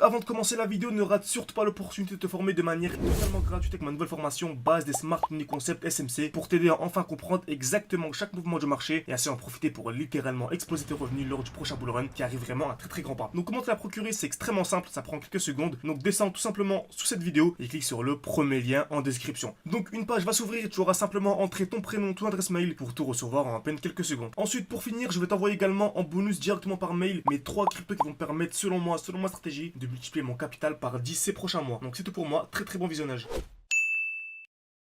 avant de commencer la vidéo, ne rate surtout pas l'opportunité de te former de manière totalement gratuite avec ma nouvelle formation base des Smart Money Concept SMC pour t'aider à enfin comprendre exactement chaque mouvement du marché et ainsi en profiter pour littéralement exploser tes revenus lors du prochain bull run qui arrive vraiment à très grand pas. Donc comment te la procurer, c'est extrêmement simple, ça prend quelques secondes. Donc descends tout simplement sous cette vidéo et clique sur le premier lien en description. Donc une page va s'ouvrir et tu auras simplement entré ton prénom, ton adresse mail pour tout recevoir en à peine quelques secondes. Ensuite, pour finir, je vais t'envoyer également en bonus directement par mail mes 3 cryptos qui vont me permettre selon moi, selon ma stratégie, de multiplier mon capital par 10 ces prochains mois. Donc c'est tout pour moi, très bon visionnage.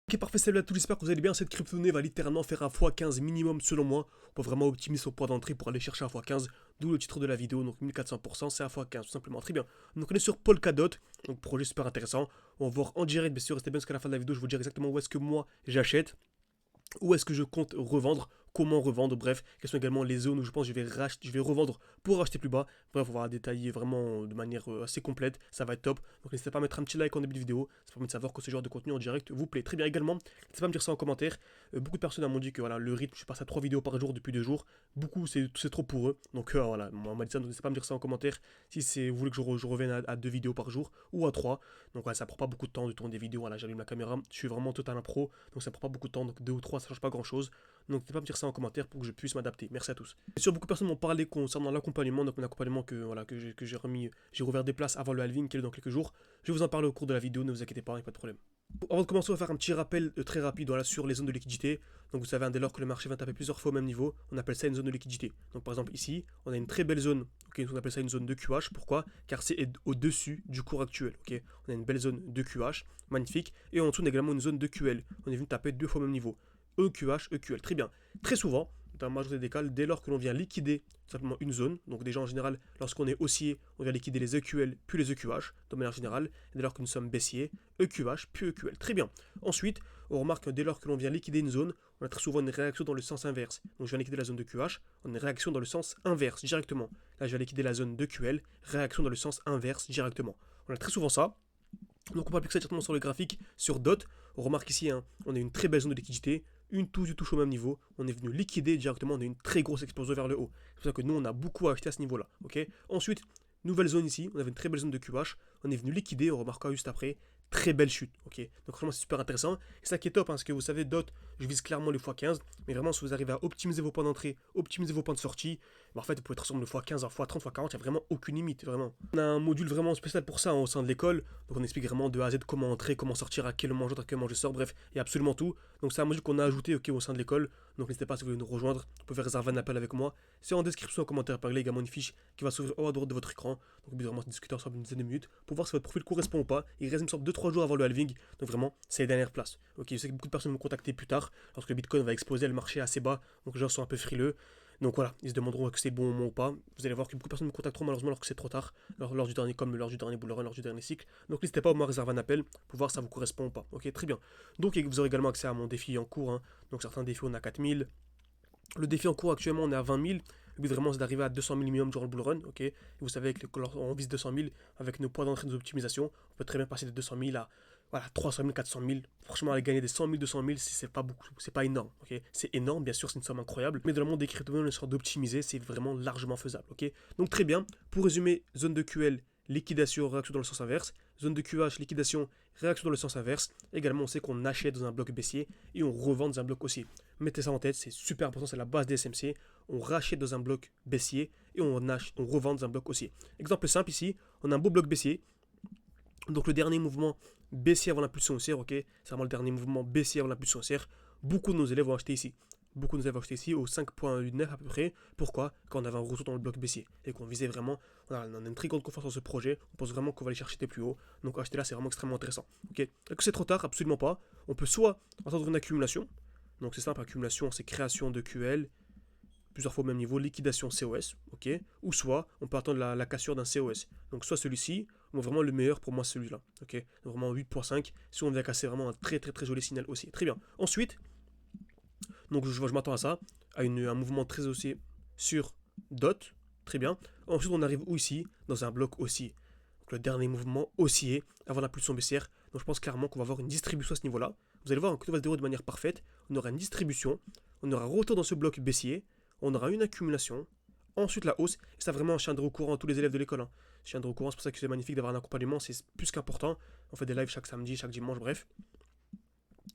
Ok, parfait, salut à tous, j'espère que vous allez bien. Cette crypto-monnaie va littéralement faire un x15 minimum selon moi. On peut vraiment optimiser son point d'entrée pour aller chercher un x15, d'où le titre de la vidéo. Donc 1400%, c'est un x15 tout simplement, très bien. Donc on est sur Polkadot, donc projet super intéressant. On va voir en direct, bien sûr, restez bien jusqu'à la fin de la vidéo, je vous dirai exactement où est-ce que moi j'achète. Où est-ce que je compte revendre, comment revendre, bref, quelles sont également les zones où je pense que je vais revendre pour acheter plus bas. Bref, on va détailler vraiment de manière assez complète, ça va être top. Donc n'hésitez pas à mettre un petit like en début de vidéo, ça permet de savoir que ce genre de contenu en direct vous plaît. Très bien également, n'hésitez pas à me dire ça en commentaire. Beaucoup de personnes m'ont dit que voilà, le rythme, je passe à 3 vidéos par jour depuis 2 jours. Beaucoup, c'est trop pour eux. Donc voilà, on m'a dit ça, donc n'hésitez pas à me dire ça en commentaire si vous voulez que je revienne à 2 vidéos par jour ou à 3. Donc voilà, ça prend pas beaucoup de temps de tourner des vidéos. Voilà, j'allume la caméra, je suis vraiment total impro, donc ça prend pas beaucoup de temps, donc 2 ou 3 ça change pas grand chose. Donc n'hésitez pas à me dire ça en commentaire pour que je puisse m'adapter. Merci à tous. Bien sûr, beaucoup de personnes m'ont parlé concernant l'accompagnement, donc mon accompagnement que j'ai remis, j'ai rouvert des places avant le halving qui est dans quelques jours. Je vais vous en parler au cours de la vidéo, ne vous inquiétez pas, il n'y a pas de problème. Avant de commencer, on va faire un petit rappel très rapide voilà, sur les zones de liquidité. Donc vous savez, dès lors que le marché va taper plusieurs fois au même niveau, on appelle ça une zone de liquidité. Donc par exemple ici, on a une très belle zone, okay, on appelle ça une zone de QH. Pourquoi? Car c'est au-dessus du cours actuel. Okay, on a une belle zone de QH, magnifique. Et en dessous, on a également une zone de QL. On est venu taper 2 fois au même niveau. EQH, EQL. Très bien. Très souvent, dans la majorité des cas, dès lors que l'on vient liquider simplement une zone, donc déjà en général, lorsqu'on est haussier, on vient liquider les EQL puis les EQH, de manière générale, dès lors que nous sommes baissiers, EQH puis EQL. Très bien. Ensuite, on remarque que dès lors que l'on vient liquider une zone, on a très souvent une réaction dans le sens inverse. Donc je viens liquider la zone de QH, on a une réaction dans le sens inverse directement. Là, je viens liquider la zone de QL, réaction dans le sens inverse directement. On a très souvent ça. Donc on peut appliquer ça directement sur le graphique, sur DOT. On remarque ici, hein, on a une très belle zone de liquidité, une touche au même niveau. On est venu liquider directement, on a une très grosse explosion vers le haut. C'est pour ça que nous, on a beaucoup acheté à ce niveau-là. Okay, ensuite, nouvelle zone ici, on avait une très belle zone de QH. On est venu liquider, on remarquera juste après, très belle chute. Okay, donc franchement, c'est super intéressant. Et ça qui est top, hein, parce que vous savez, DOT, je vise clairement le x15. Mais vraiment, si vous arrivez à optimiser vos points d'entrée, optimiser vos points de sortie, en fait, vous pouvez être sur le x15, x30, x40, il n'y a vraiment aucune limite, vraiment. On a un module vraiment spécial pour ça hein, au sein de l'école, donc on explique vraiment de A à Z comment entrer, comment sortir, à quel moment j'entre, à quel moment je sors, bref, il y a absolument tout. Donc c'est un module qu'on a ajouté au sein de l'école, donc n'hésitez pas si vous voulez nous rejoindre, vous pouvez réserver un appel avec moi. C'est en description, en commentaire par là, également une fiche qui va s'ouvrir au à droite de votre écran. Donc le but vraiment c'est de discuter ensemble une dizaine de minutes pour voir si votre profil correspond ou pas. Il reste une sorte de 2-3 jours avant le halving, donc vraiment c'est les dernières places. Ok, je sais que beaucoup de personnes vont me contacter plus tard, lorsque le Bitcoin va exploser, le marché est assez bas, donc les gens sont un peu frileux. Donc voilà, ils se demanderont que c'est le bon moment ou pas. Vous allez voir que beaucoup de personnes me contacteront malheureusement alors que c'est trop tard, lors du dernier bull run, lors du dernier cycle. Donc n'hésitez pas au moins à réserver un appel pour voir si ça vous correspond ou pas. Ok, très bien. Donc vous aurez également accès à mon défi en cours. Hein. Donc certains défis on a 4000. Le défi en cours actuellement on est à 20 000. Le but vraiment c'est d'arriver à 200 000 minimum durant le bull run. Ok, et vous savez que on vise 200 000 avec nos points d'entrée de nos optimisations. On peut très bien passer de 200 000 à voilà, 300 000, 400 000. Franchement, aller gagner des 100 000, 200 000, c'est pas beaucoup, c'est pas énorme. Okay, c'est énorme, bien sûr, c'est une somme incroyable. Mais dans le monde des crypto-monnaies, une sorte d'optimiser, c'est vraiment largement faisable. Okay, donc très bien. Pour résumer, zone de QL, liquidation, réaction dans le sens inverse. Zone de QH, liquidation, réaction dans le sens inverse. Également, on sait qu'on achète dans un bloc baissier et on revend dans un bloc haussier. Mettez ça en tête, c'est super important, c'est la base des SMC. On rachète dans un bloc baissier et on revend dans un bloc haussier. Exemple simple ici, on a un beau bloc baissier. Donc le dernier mouvement baissier avant l'impulsion haussière, ok, c'est vraiment le dernier mouvement baissier avant l'impulsion haussière. Beaucoup de nos élèves ont acheté ici. Beaucoup de nos élèves ont acheté ici au 5.9 à peu près. Pourquoi? Quand on avait un retour dans le bloc baissier et qu'on visait vraiment, on a une très grande confiance en ce projet. On pense vraiment qu'on va aller chercher des plus hauts. Donc acheter là, c'est vraiment extrêmement intéressant. Ok. Est-ce que c'est trop tard? Absolument pas. On peut soit attendre une accumulation. Donc c'est simple, accumulation, c'est création de QL. Plusieurs fois au même niveau, liquidation COS, ok, ou soit on peut attendre la cassure d'un COS. Donc soit celui-ci, ou vraiment le meilleur pour moi celui-là, ok, donc vraiment 8.5, si on vient casser vraiment un très joli signal aussi, très bien. Ensuite, donc je m'attends à ça, à un mouvement très haussier sur DOT, très bien. Ensuite on arrive où ici? Dans un bloc haussier. Donc le dernier mouvement haussier avant l'impulsion baissière, donc je pense clairement qu'on va avoir une distribution à ce niveau-là. Vous allez voir, quand on va se dérouler de manière parfaite, on aura une distribution, on aura un retour dans ce bloc baissier, on aura une accumulation, ensuite la hausse, et ça vraiment un chien de roue courant à tous les élèves de l'école. Hein. Je tiendrai au courant, c'est pour ça que c'est magnifique d'avoir un accompagnement, c'est plus qu'important. On fait des lives chaque samedi, chaque dimanche, bref.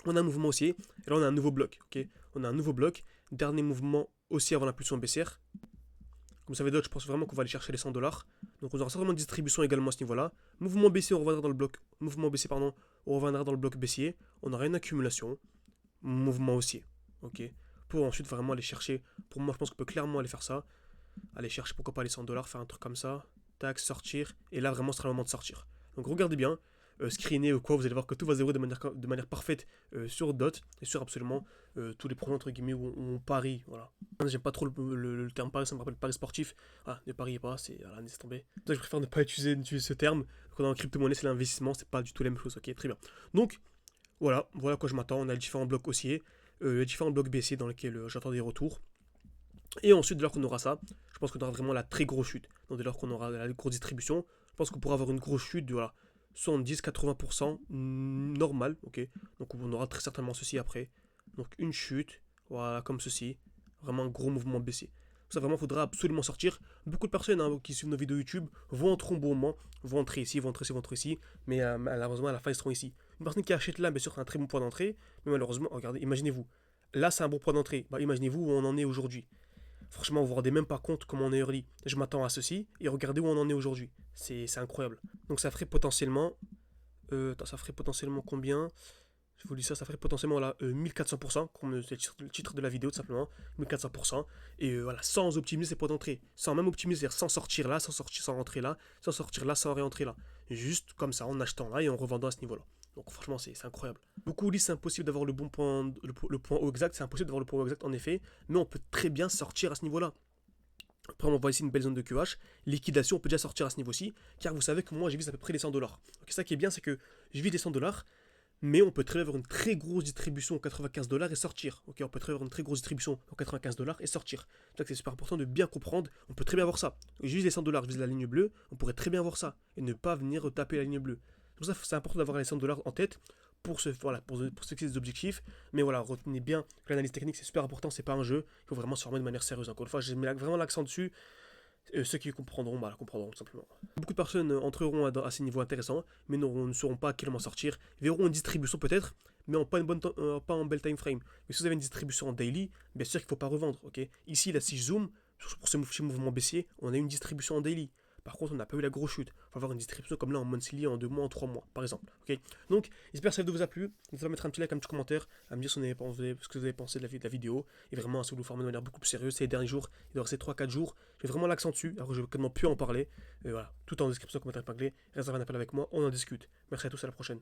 On a un mouvement haussier, et là on a un nouveau bloc, ok. On a un nouveau bloc, dernier mouvement haussier avant l'impulsion baissière. Comme ça va d'autres, je pense vraiment qu'on va aller chercher les 100 $. Donc on aura certainement une distribution également à ce niveau-là. Mouvement baissier, on reviendra dans le bloc. Mouvement baissier, pardon, on reviendra dans le bloc baissier. On aura une accumulation. Mouvement haussier. Ok. Pour ensuite vraiment aller chercher. Pour moi, je pense qu'on peut clairement aller faire ça. Aller chercher pourquoi pas les 100 $, faire un truc comme ça. Tac, sortir. Et là vraiment ce sera le moment de sortir. Donc regardez bien. Screener ou quoi, vous allez voir que tout va se dérouler de manière parfaite sur DOT et sur absolument tous les projets entre guillemets où on parie. Voilà. J'aime pas trop le terme pari, ça me rappelle paris sportif. Ah, ne pariez pas, c'est. Voilà, laissez tomber. Donc, je préfère ne pas utiliser ce terme. Quand on est en crypto-monnaie, c'est l'investissement, c'est pas du tout la même chose. Ok, très bien. Donc, voilà à quoi je m'attends. On a les différents blocs haussiers, les différents blocs baissiers dans lesquels j'attends des retours. Et ensuite, dès lors qu'on aura ça, je pense qu'on aura vraiment la très grosse chute. Donc, dès lors qu'on aura la grosse distribution, je pense qu'on pourra avoir une grosse chute de voilà, 70-80% normal, ok. Donc on aura très certainement ceci après. Donc une chute, voilà, comme ceci. Vraiment un gros mouvement baissier. Ça vraiment, faudra absolument sortir. Beaucoup de personnes qui suivent nos vidéos YouTube vont entrer au bon moment, vont entrer ici, vont entrer ici. Mais malheureusement, à la fin, ils seront ici. Une personne qui achète là, bien sûr, c'est un très bon point d'entrée. Mais malheureusement, regardez, imaginez-vous. Là, c'est un bon point d'entrée. Bah, imaginez-vous où on en est aujourd'hui. Franchement, vous ne vous rendez même pas compte comment on est early. Je m'attends à ceci et regardez où on en est aujourd'hui. C'est incroyable. Donc ça ferait potentiellement... ça ferait potentiellement combien? Je vous dis ça, ça ferait potentiellement là, 1400%, comme c'est le titre de la vidéo tout simplement. 1400%. Et voilà, sans optimiser ses points d'entrée. Sans même optimiser, sans sortir là, sans rentrer là, sans sortir là, sans réentrer là. Juste comme ça, en achetant là et en revendant à ce niveau-là. Donc franchement, c'est incroyable. Beaucoup disent c'est impossible d'avoir le bon point, le point haut exact. C'est impossible d'avoir le point haut exact en effet. Mais on peut très bien sortir à ce niveau-là. Après, on voit ici une belle zone de QH. Liquidation, on peut déjà sortir à ce niveau-ci. Car vous savez que moi, je vise à peu près les 100 $. Donc ça qui est bien, c'est que je vise les 100 $. Mais on peut très bien avoir une très grosse distribution aux 95 $ et sortir. Ok, on peut très bien avoir une très grosse distribution aux 95 $ et sortir. C'est ça que c'est super important de bien comprendre. On peut très bien voir ça. Je vise les 100 $, je vise la ligne bleue. On pourrait très bien voir ça et ne pas venir taper la ligne bleue. C'est pour ça que c'est important d'avoir les 100 $ en tête pour ce fixer des objectifs. Mais voilà, retenez bien que l'analyse technique c'est super important. C'est pas un jeu. Il faut vraiment se former de manière sérieuse. Encore une fois, je mets vraiment l'accent dessus. Ceux qui comprendront, comprendront tout simplement. Beaucoup de personnes entreront à ces niveaux intéressants, mais ne sauront pas à quel moment sortir. Ils verront une distribution peut-être, mais pas en belle time frame. Mais si vous avez une distribution en daily, bien sûr qu'il ne faut pas revendre. Okay, ici, là, si je zoome, pour ce mouvement baissier, on a une distribution en daily. Par contre, on n'a pas eu la grosse chute. Il faut avoir une distribution comme là en monthly, en 2 mois, en 3 mois, par exemple. Okay, donc, j'espère que cette vidéo vous a plu. N'hésitez pas à mettre un petit like, un petit commentaire, à me dire ce que vous avez pensé de la vidéo. Et vraiment, si vous vous formez de manière beaucoup plus sérieuse, ces derniers jours, il doit rester 3-4 jours. J'ai vraiment l'accent dessus, alors que je vais quasiment plus en parler. Et voilà, tout en description, commentaire épinglé. Réservez un appel avec moi, on en discute. Merci à tous, à la prochaine.